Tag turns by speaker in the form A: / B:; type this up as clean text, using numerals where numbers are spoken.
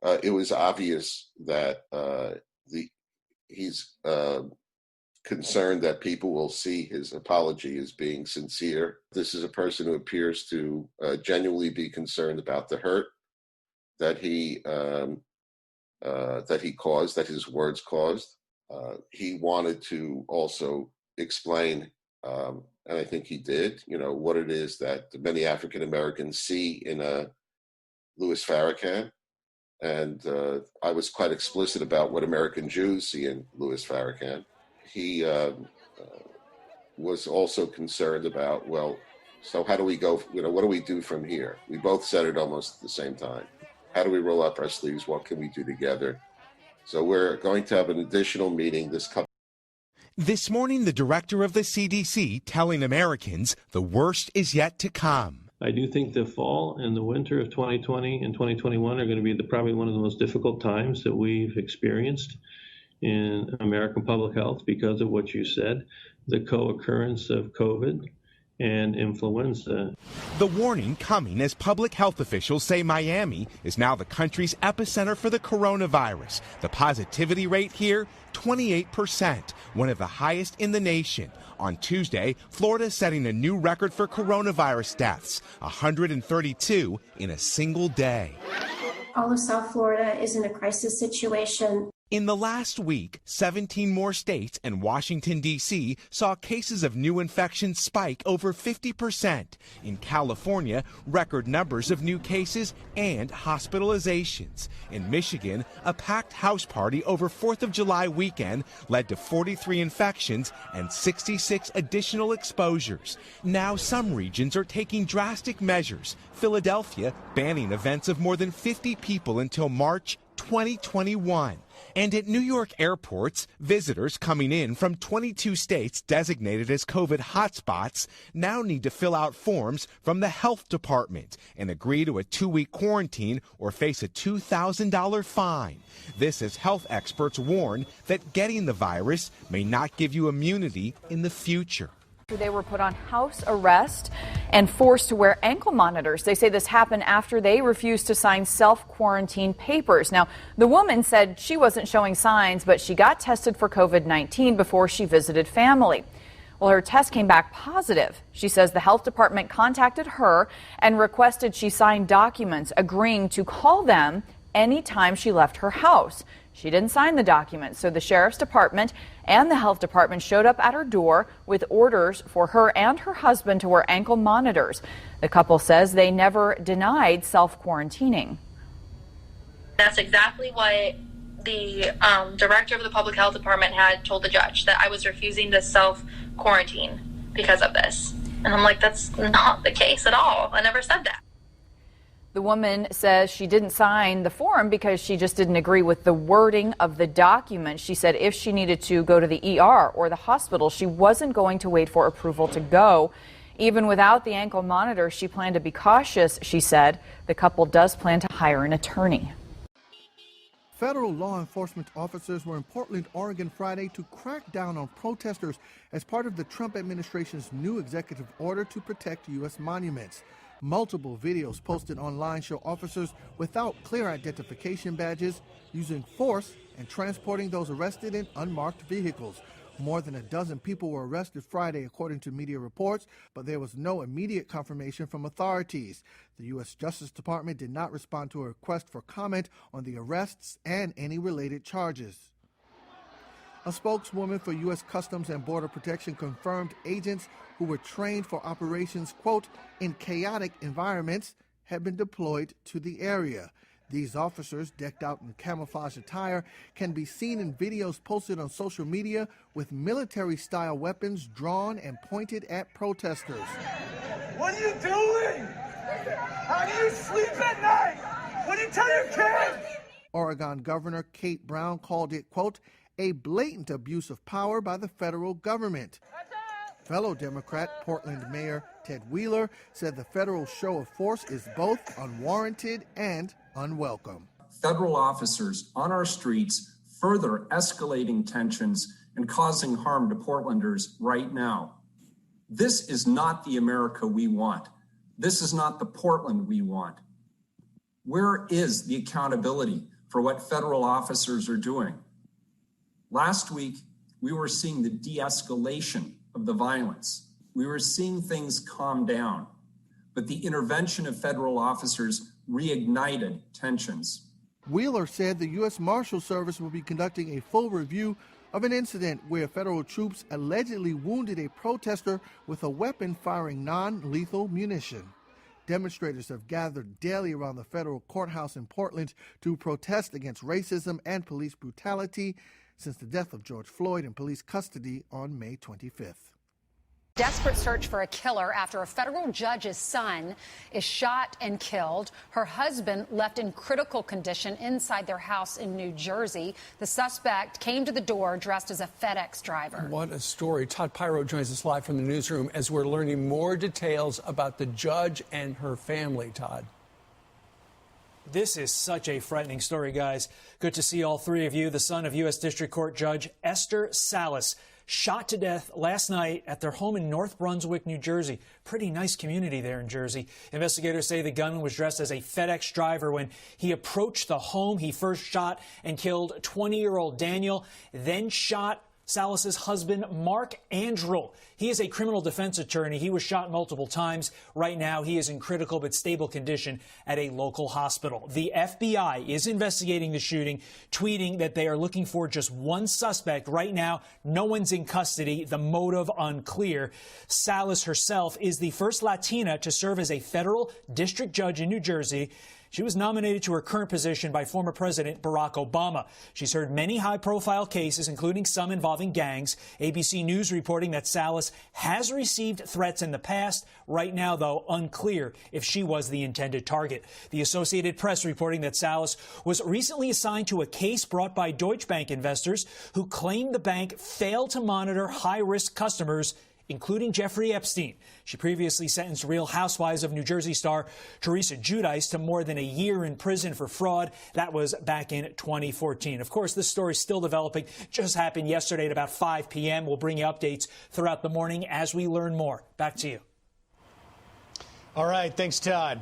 A: it was obvious that he's concerned that people will see his apology as being sincere. This is a person who appears to genuinely be concerned about the hurt that he caused, that his words caused. He wanted to also explain, and I think he did, what it is that many African Americans see in Louis Farrakhan. And I was quite explicit about what American Jews see in Louis Farrakhan. He was also concerned about, well, so how do we go, what do we do from here? We both said it almost at the same time. How do we roll up our sleeves? What can we do together? So we're going to have an additional meeting
B: This morning, the director of the CDC telling Americans the worst is yet to come.
C: I do think the fall and the winter of 2020 and 2021 are going to be probably one of the most difficult times that we've experienced in American public health because of what you said, the co-occurrence of COVID and influenza.
B: The warning coming as public health officials say Miami is now the country's epicenter for the coronavirus. The positivity rate here, 28%, one of the highest in the nation. On Tuesday, Florida is setting a new record for coronavirus deaths, 132 in a single day.
D: All of South Florida is in a crisis situation.
B: In the last week, 17 more states and Washington, D.C. saw cases of new infections spike over 50%. In California, record numbers of new cases and hospitalizations. In Michigan, a packed house party over 4th of July weekend led to 43 infections and 66 additional exposures. Now some regions are taking drastic measures. Philadelphia banning events of more than 50 people until March 2021. And at New York airports, visitors coming in from 22 states designated as COVID hotspots now need to fill out forms from the health department and agree to a 2-week quarantine or face a $2,000 fine. This as health experts warn that getting the virus may not give you immunity in the future.
E: They were put on house arrest and forced to wear ankle monitors. They say this happened after they refused to sign self-quarantine papers. Now, the woman said she wasn't showing signs, but she got tested for COVID-19 before she visited family. Well, her test came back positive. She says the health department contacted her and requested she sign documents agreeing to call them anytime she left her house. She didn't sign the document, so the sheriff's department and the health department showed up at her door with orders for her and her husband to wear ankle monitors. The couple says they never denied self-quarantining.
F: That's exactly what the director of the public health department had told the judge, that I was refusing to self-quarantine because of this. And I'm like, that's not the case at all. I never said that.
E: The woman says she didn't sign the form because she just didn't agree with the wording of the document. She said if she needed to go to the ER or the hospital, she wasn't going to wait for approval to go. Even without the ankle monitor, she planned to be cautious, she said. The couple does plan to hire an attorney.
G: Federal law enforcement officers were in Portland, Oregon Friday to crack down on protesters as part of the Trump administration's new executive order to protect U.S. monuments. Multiple videos posted online show officers without clear identification badges using force and transporting those arrested in unmarked vehicles. More than a dozen people were arrested Friday, according to media reports, but there was no immediate confirmation from authorities. The U.S. Justice Department did not respond to a request for comment on the arrests and any related charges. A spokeswoman for U.S. Customs and Border Protection confirmed agents who were trained for operations, quote, in chaotic environments, had been deployed to the area. These officers, decked out in camouflage attire, can be seen in videos posted on social media with military-style weapons drawn and pointed at protesters.
H: What are you doing? How do you sleep at night? What do you tell your kids?
G: Oregon Governor Kate Brown called it, quote, a blatant abuse of power by the federal government. Fellow Democrat Portland Mayor Ted Wheeler said the federal show of force is both unwarranted and unwelcome.
I: Federal officers on our streets further escalating tensions and causing harm to Portlanders right now. This is not the America we want. This is not the Portland we want. Where is the accountability for what federal officers are doing? Last week, we were seeing the de-escalation of the violence. We were seeing things calm down, but the intervention of federal officers reignited tensions.
G: Wheeler said the U.S. Marshal Service will be conducting a full review of an incident where federal troops allegedly wounded a protester with a weapon firing non-lethal munition. Demonstrators have gathered daily around the federal courthouse in Portland to protest against racism and police brutality since the death of George Floyd in police custody on May 25th.
J: Desperate search for a killer after a federal judge's son is shot and killed. Her husband left in critical condition inside their house in New Jersey. The suspect came to the door dressed as a FedEx driver.
K: What a story. Todd Pyro joins us live from the newsroom as we're learning more details about the judge and her family. Todd.
L: This is such a frightening story, guys. Good to see all three of you. The son of U.S. District Court Judge Esther Salas, shot to death last night at their home in North Brunswick, New Jersey. Pretty nice community there in Jersey. Investigators say the gunman was dressed as a FedEx driver. When he approached the home, he first shot and killed 20-year-old Daniel, then shot Salas's husband, Mark Andrel. He is a criminal defense attorney. He was shot multiple times. Right now, he is in critical but stable condition at a local hospital. The FBI is investigating the shooting, tweeting that they are looking for just one suspect. Right now, no one's in custody. The motive unclear. Salas herself is the first Latina to serve as a federal district judge in New Jersey. She was nominated to her current position by former President Barack Obama. She's heard many high-profile cases, including some involving gangs. ABC News reporting that Salas has received threats in the past. Right now, though, unclear if she was the intended target. The Associated Press reporting that Salas was recently assigned to a case brought by Deutsche Bank investors who claimed the bank failed to monitor high-risk customers, including Jeffrey Epstein. She previously sentenced Real Housewives of New Jersey star Teresa Giudice to more than a year in prison for fraud. That was back in 2014. Of course, this story is still developing. Just happened yesterday at about 5 p.m. We'll bring you updates throughout the morning as we learn more. Back to you.
M: All right. Thanks, Todd.